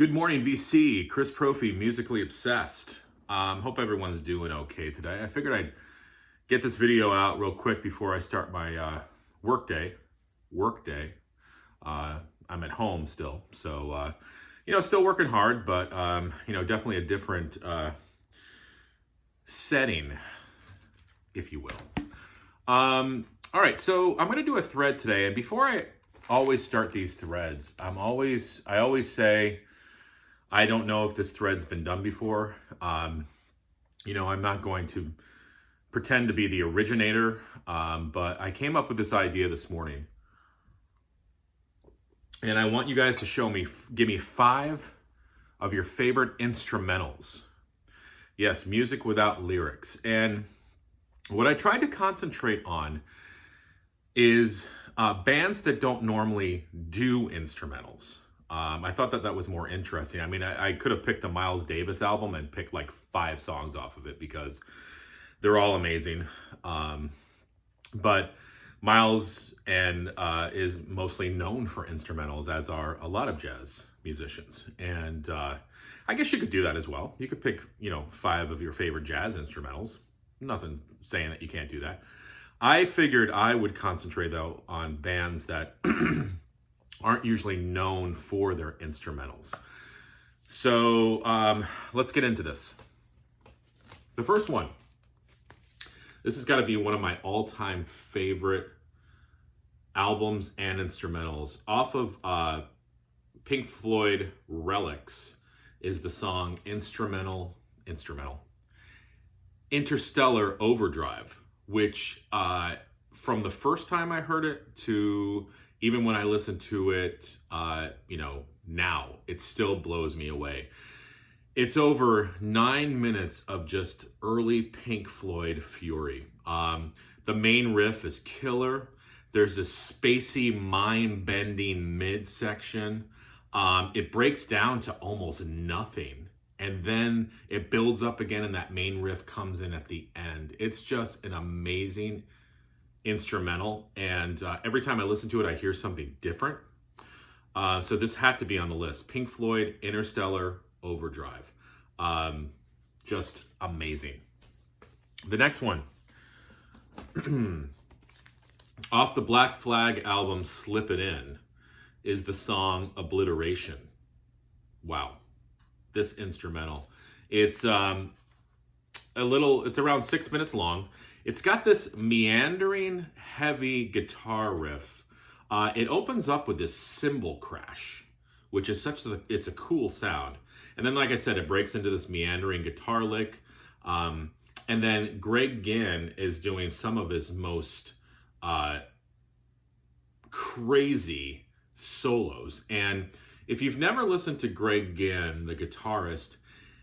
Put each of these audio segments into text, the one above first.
Good morning, VC. Chris Profi, musically obsessed. Hope everyone's doing okay today. I figured I'd get this video out real quick before I start my workday. I'm at home still, so still working hard, but definitely a different setting, if you will. All right, so I'm going to do a thread today, and before I always start these threads, I always say, I don't know if this thread's been done before. I'm not going to pretend to be the originator, but I came up with this idea this morning. And I want you guys to give me 5 of your favorite instrumentals. Yes, music without lyrics. And what I tried to concentrate on is bands that don't normally do instrumentals. I thought that was more interesting. I mean, I could have picked the Miles Davis album and picked like 5 songs off of it because they're all amazing. But Miles is mostly known for instrumentals, as are a lot of jazz musicians. And I guess you could do that as well. You could pick, 5 of your favorite jazz instrumentals. Nothing saying that you can't do that. I figured I would concentrate, though, on bands that aren't usually known for their instrumentals. So let's get into this. The first one. This has got to be one of my all-time favorite albums and instrumentals. Off of Pink Floyd Relics is the song Interstellar Overdrive, which from the first time I heard it to even when I listen to it, now, it still blows me away. It's over 9 minutes of just early Pink Floyd fury. The main riff is killer. There's a spacey, mind-bending midsection. It breaks down to almost nothing. And then it builds up again and that main riff comes in at the end. It's just an amazing instrumental, and every time I listen to it I hear something different, so this had to be on the list. Pink Floyd Interstellar Overdrive, just amazing. The next one off the Black Flag album Slip It In is the song Obliteration. Wow, this instrumental, it's around 6 minutes long. It's got this meandering, heavy guitar riff. It opens up with this cymbal crash, which is it's a cool sound. And then, like I said, it breaks into this meandering guitar lick. And then Greg Ginn is doing some of his most crazy solos. And if you've never listened to Greg Ginn, the guitarist,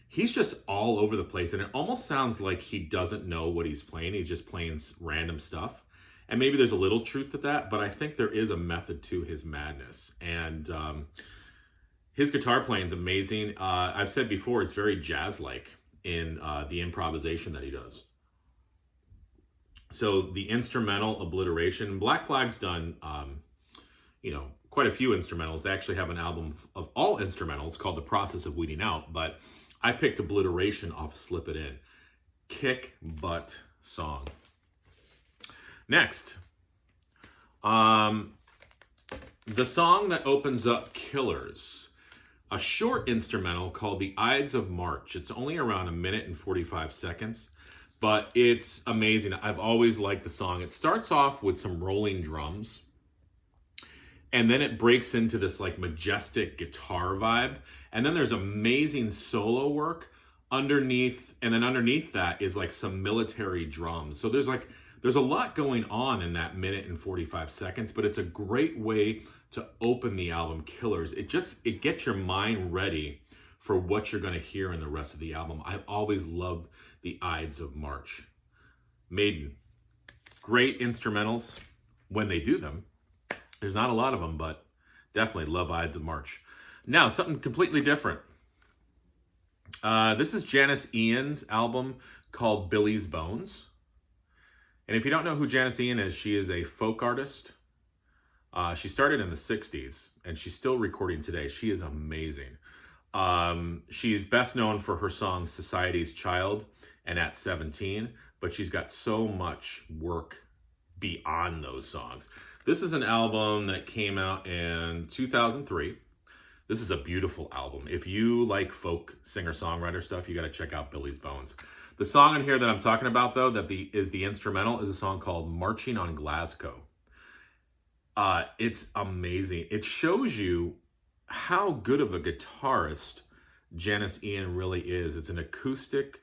he's just all over the place, and it almost sounds like he doesn't know what he's playing. He's just playing random stuff. And maybe there's a little truth to that, but I think there is a method to his madness. And his guitar playing is amazing. I've said before, it's very jazz-like in the improvisation that he does. So the instrumental Obliteration, Black Flag's done, quite a few instrumentals. They actually have an album of all instrumentals called The Process of Weeding Out, but I picked Obliteration off Slip It In. Kick butt song. Next, the song that opens up Killers, a short instrumental called the Ides of March. It's only around 1 minute and 45 seconds, but it's amazing. I've always liked the song. It starts off with some rolling drums, and then it breaks into this like majestic guitar vibe. And then there's amazing solo work underneath. And then underneath that is like some military drums. So there's a lot going on in that 1 minute and 45 seconds, but it's a great way to open the album Killers. It gets your mind ready for what you're going to hear in the rest of the album. I've always loved the Ides of March. Maiden. Great instrumentals when they do them. There's not a lot of them, but definitely love Ides of March. Now, something completely different. This is Janice Ian's album called Billy's Bones. And if you don't know who Janice Ian is, she is a folk artist. She started in the 60s, and she's still recording today. She is amazing. She's best known for her song Society's Child and At 17, but she's got so much work beyond those songs. This is an album that came out in 2003. This is a beautiful album. If you like folk singer-songwriter stuff, you got to check out Billy's Bones. The song in here that I'm talking about, though, that is the instrumental, is a song called Marching on Glasgow. It's amazing. It shows you how good of a guitarist Janis Ian really is. It's an acoustic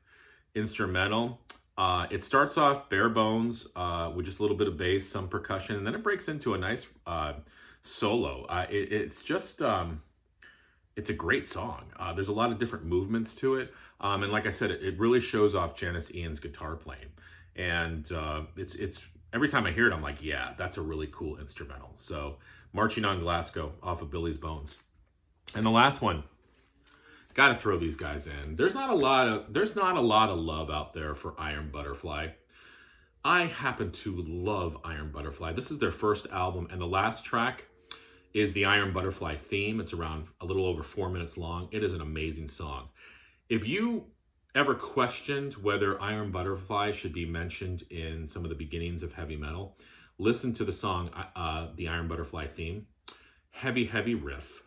instrumental. It starts off bare bones with just a little bit of bass, some percussion, and then it breaks into a nice solo. It's just... it's a great song. There's a lot of different movements to it. And like I said, it really shows off Janis Ian's guitar playing. And it's every time I hear it, I'm like, yeah, that's a really cool instrumental. So Marching on Glasgow off of Billy's Bones. And the last one, got to throw these guys in. There's not a lot of love out there for Iron Butterfly. I happen to love Iron Butterfly. This is their first album, and the last track is the Iron Butterfly theme. It's around a little over 4 minutes long. It is an amazing song. If you ever questioned whether Iron Butterfly should be mentioned in some of the beginnings of heavy metal, listen to the song, the Iron Butterfly theme. Heavy, heavy riff.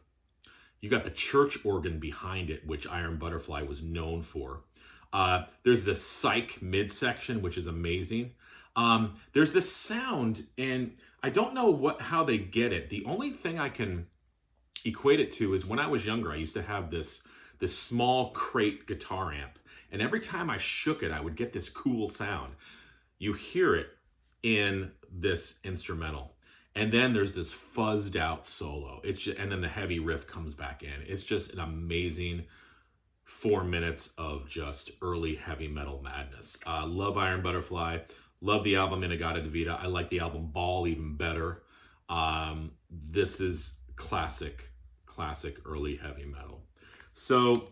You got the church organ behind it, which Iron Butterfly was known for. There's this psych midsection, which is amazing. There's this sound, and I don't know how they get it. The only thing I can equate it to is when I was younger, I used to have this small crate guitar amp, and every time I shook it, I would get this cool sound. You hear it in this instrumental, and then there's this fuzzed out solo. And then the heavy riff comes back in. It's just an amazing 4 minutes of just early heavy metal madness. Love Iron Butterfly. Love the album Inagata Devita. I like the album Ball even better. This is classic early heavy metal. So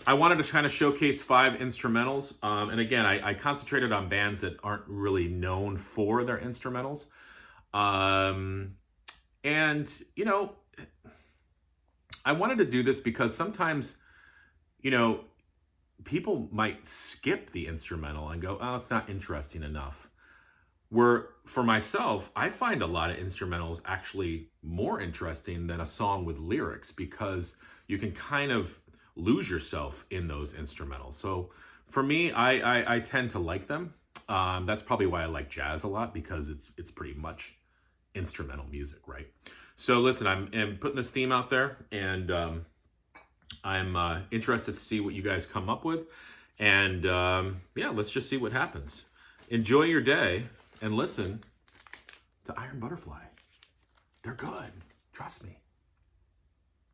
I wanted to kind of showcase 5 instrumentals. And again, I concentrated on bands that aren't really known for their instrumentals. And, you know, I wanted to do this because sometimes, you know, people might skip the instrumental and go, oh, it's not interesting enough. Where for myself, I find a lot of instrumentals actually more interesting than a song with lyrics, because you can kind of lose yourself in those instrumentals. So for me, I tend to like them. That's probably why I like jazz a lot, because it's pretty much instrumental music, right? So listen, I'm putting this theme out there, and I'm interested to see what you guys come up with. And yeah, let's just see what happens. Enjoy your day and listen to Iron Butterfly. They're good. Trust me.